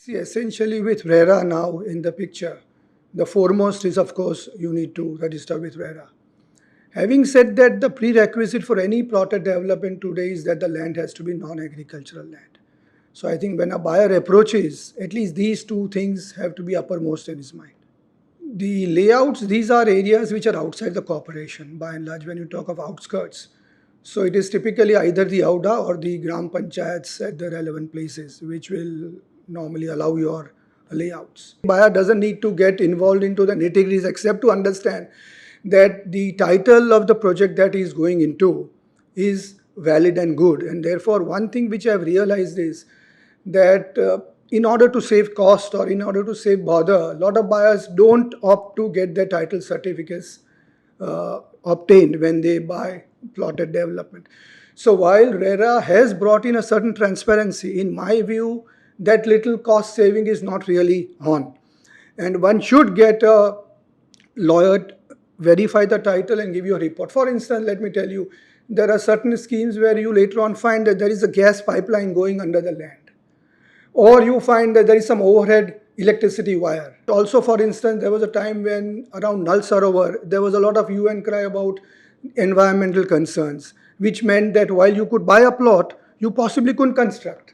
See, essentially with Rera now in the picture, the foremost is, of course, you need to register with Rera. Having said that, the prerequisite for any plotted development today is that the land has to be non-agricultural land. So I think when a buyer approaches, at least these two things have to be uppermost in his mind. The layouts, these are areas which are outside the corporation, by and large, when you talk of outskirts. So it is typically either the Auda or the Gram Panchayats at the relevant places, which will normally allow your layouts. Buyer doesn't need to get involved into the nitty-gritties except to understand that the title of the project that he is going into is valid and good. And therefore, one thing which I have realized is that in order to save cost or in order to save bother, a lot of buyers don't opt to get their title certificates obtained when they buy plotted development. So while Rera has brought in a certain transparency, in my view, that little cost saving is not really on. And one should get a lawyer, verify the title and give you a report. For instance, let me tell you, there are certain schemes where you later on find that there is a gas pipeline going under the land. Or you find that there is some overhead electricity wire. Also, for instance, there was a time when around Nal Sarovar, there was a lot of hue and cry about environmental concerns, which meant that while you could buy a plot, you possibly couldn't construct.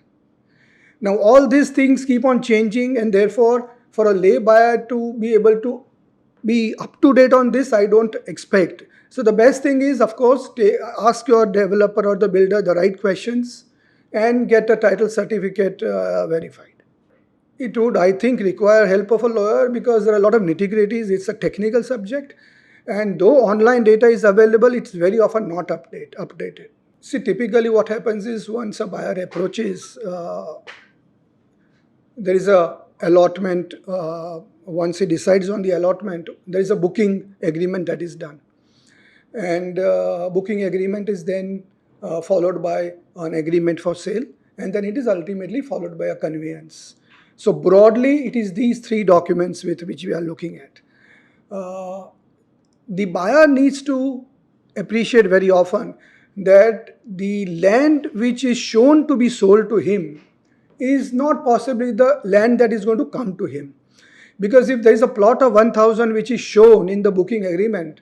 Now, all these things keep on changing, and therefore, for a lay buyer to be able to be up to date on this, I don't expect. So the best thing is, of course, ask your developer or the builder the right questions and get a title certificate verified. It would, I think, require help of a lawyer because there are a lot of nitty-gritties. It's a technical subject. And though online data is available, it's very often not updated. See, typically what happens is once a buyer approaches, there is a allotment. Once he decides on the allotment, there is a booking agreement that is done. And booking agreement is then followed by an agreement for sale, and then it is ultimately followed by a conveyance. So broadly, it is these three documents with which we are looking at. The buyer needs to appreciate very often that the land which is shown to be sold to him is not possibly the land that is going to come to him. Because if there is a plot of 1,000 which is shown in the booking agreement,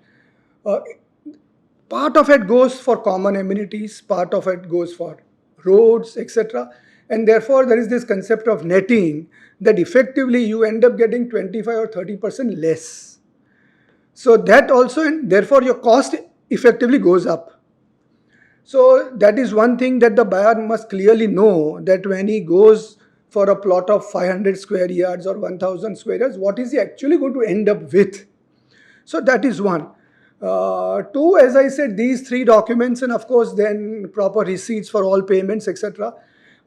part of it goes for common amenities, part of it goes for roads, etc. And therefore, there is this concept of netting that effectively you end up getting 25 or 30% less. So that also, and therefore your cost effectively goes up. So that is one thing that the buyer must clearly know, that when he goes for a plot of 500 square yards or 1,000 square yards, what is he actually going to end up with? So that is one. Two, as I said, these three documents, and of course then proper receipts for all payments, etc.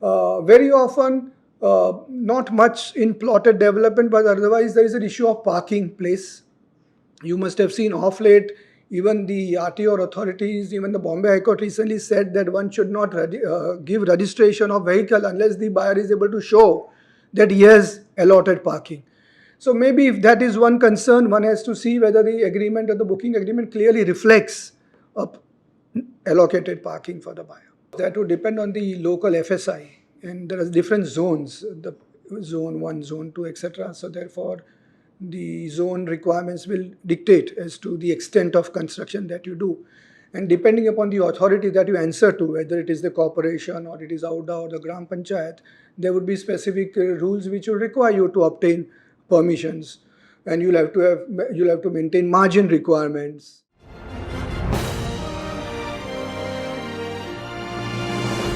Very often, not much in plotted development, but otherwise there is an issue of parking place. You must have seen off late, even the RTO authorities, even the Bombay High Court recently said that one should not give registration of vehicle unless the buyer is able to show that he has allotted parking. So maybe if that is one concern, one has to see whether the agreement or the booking agreement clearly reflects allocated parking for the buyer. That would depend on the local FSI, and there are different zones, the zone 1, zone 2, etc. So therefore, the zone requirements will dictate as to the extent of construction that you do. And depending upon the authority that you answer to, whether it is the corporation or it is Auda or the Gram Panchayat, there would be specific rules which will require you to obtain permissions, and you'll have to maintain margin requirements.